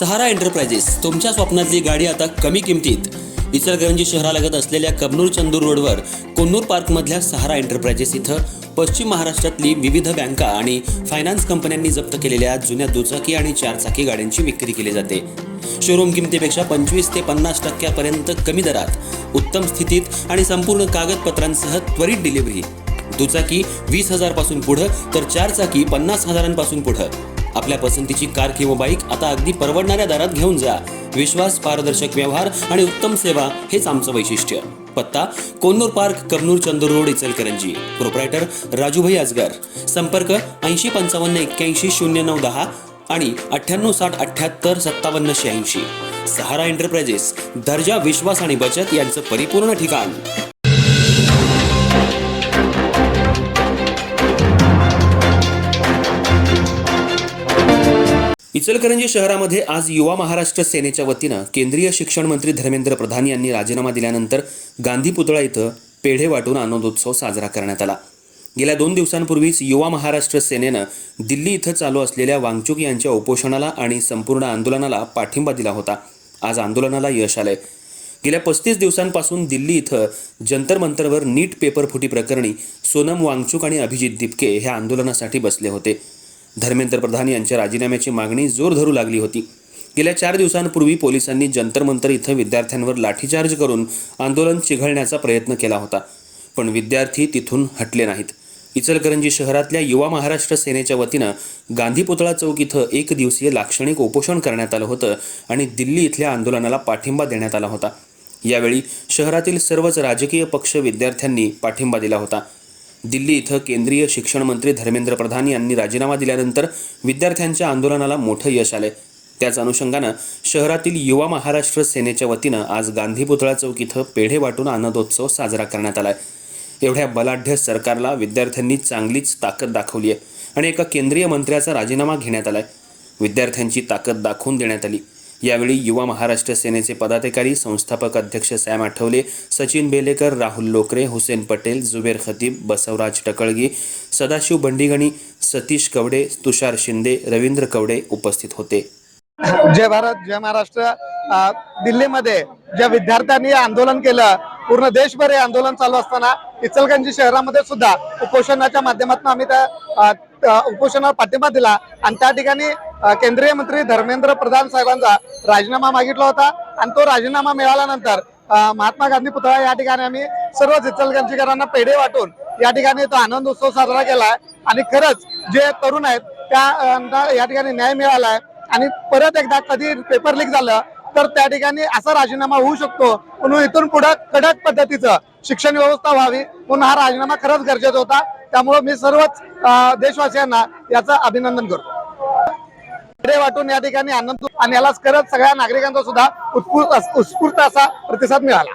सहारा enterprises, तुमच्या स्वप्नातली गाडी आता कमी किमतीत। इचलकरंजी शहरालगत असलेल्या कबनूर चंदूर रोडवर कोन्नूर पार्कमधल्या सहारा एंटरप्राइजेस इथं पश्चिम महाराष्ट्रातली विविध बँका आणि फायनान्स कंपन्यांनी जप्त केलेल्या जुन्या दुचाकी आणि चारचाकी गाड्यांची विक्री केली जाते। शोरूम किमतीपेक्षा 25 ते 50% कमी दरात, उत्तम स्थितीत आणि संपूर्ण कागदपत्रांसह त्वरित डिलिव्हरी। दुचाकी 20,000 पासून पुढे तर चारचाकी 50,000 पुढे। आपल्या पसंतीची कार किंवा बाईक आता अगदी परवडणाऱ्या दरात घेऊन जा। विश्वास, पारदर्शक व्यवहार आणि उत्तम सेवा हेच आमचं वैशिष्ट्य। पत्ता Konnur park, Kabnur Chandur road, Ichalkaranji. Proprietor Rajubhai Ajgar. संपर्क 8055810910 आणि 9860785786। सहारा एंटरप्राइजेस, दर्जा, विश्वास आणि बचत यांचं परिपूर्ण ठिकाण। इचलकरंजी शहरामध्ये आज युवा महाराष्ट्र सेनेच्या वतीनं केंद्रीय शिक्षण मंत्री धर्मेंद्र प्रधान यांनी राजीनामा दिल्यानंतर गांधी पुतळा इथं पेढे वाटून आनंदोत्सव साजरा करण्यात आला। गेल्या 2 दिवसांपूर्वीच युवा महाराष्ट्र सेनेनं दिल्ली इथं चालू असलेल्या वांगचुक यांच्या उपोषणाला आणि संपूर्ण आंदोलनाला पाठिंबा दिला होता। आज आंदोलनाला यश आलंय। गेल्या 35 दिवसांपासून दिल्ली इथं जंतर मंतरवर नीट पेपर फुटी प्रकरणी सोनम वांगचुक आणि अभिजित दिपके हे आंदोलनासाठी बसले होते। धर्मेंद्र प्रधान यांच्या राजीनाम्याची मागणी जोर धरू लागली होती। गेल्या 4 दिवसांपूर्वी पोलिसांनी जंतर मंतर इथं विद्यार्थ्यांवर लाठीचार्ज करून आंदोलन चिघळण्याचा प्रयत्न केला होता, पण विद्यार्थी तिथून हटले नाहीत। इचलकरंजी शहरातल्या युवा महाराष्ट्र सेनेच्या वतीनं गांधी पुतळा चौक इथं 1 दिवसीय लाक्षणिक उपोषण करण्यात आलं होतं आणि दिल्ली इथल्या आंदोलनाला पाठिंबा देण्यात आला होता। यावेळी शहरातील सर्वच राजकीय पक्ष विद्यार्थ्यांनी पाठिंबा दिला होता। दिल्ली इथं केंद्रीय शिक्षण मंत्री धर्मेंद्र प्रधान यांनी राजीनामा दिल्यानंतर विद्यार्थ्यांच्या आंदोलनाला मोठं यश आलंय। त्याच अनुषंगानं शहरातील युवा महाराष्ट्र सेनेच्या वतीनं आज गांधी पुतळा चौक इथं पेढे वाटून आनंदोत्सव साजरा करण्यात आलाय। एवढ्या बलाढ्य सरकारला विद्यार्थ्यांनी चांगलीच ताकद दाखवली आहे आणि एका केंद्रीय मंत्र्याचा राजीनामा घेण्यात आलाय। विद्यार्थ्यांची ताकद दाखवून देण्यात आली। यावेळी युवा महाराष्ट्र सेनेचे पदाधिकारी, संस्थापक अध्यक्ष सॅम आठवले, सचिन बेलेकर, राहुल लोकरे, हुसेन पटेल, जुबेर खतीब, बसवराज टकळगी, सदाशिव बंडीगणी, सतीश कवडे, तुषार शिंदे, रवींद्र कवडे उपस्थित होते। जय भारत, जय महाराष्ट्र। दिल्लीमध्ये ज्या विद्यार्थ्यांनी आंदोलन केलं, पूर्ण देशभर हे आंदोलन चालू असताना इचलकरंजी शहरामध्ये सुद्धा उपोषणाच्या माध्यमातून आम्ही त्या उपोषणाला पाठिंबा दिला आणि त्या ठिकाणी केंद्रीय मंत्री धर्मेंद्र प्रधान साहेबांचा राजीनामा मागितला होता आणि तो राजीनामा मिळाल्यानंतर महात्मा गांधी पुतळा या ठिकाणी आम्ही सर्व इचलकरंजीकरांना पेढे वाटून या ठिकाणी तो आनंद उत्सव साजरा केलाय आणि खरंच जे तरुण आहेत त्या या ठिकाणी न्याय मिळालाय आणि परत एकदा कधी पेपर लीक झालं तर त्या ठिकाणी असा राजीनामा होऊ शकतो, म्हणून इथून पुढे कडक पद्धतीचं शिक्षण व्यवस्था व्हावी म्हणून हा राजीनामा खरंच गरजेचा होता। त्यामुळे मी सर्वच देशवासियांना याचं अभिनंदन करतो। पेढे वाटून या ठिकाणी आनंद आणि यालाच खरंच सगळ्या नागरिकांचा सुद्धा उत्स्फूर्त असा प्रतिसाद मिळाला।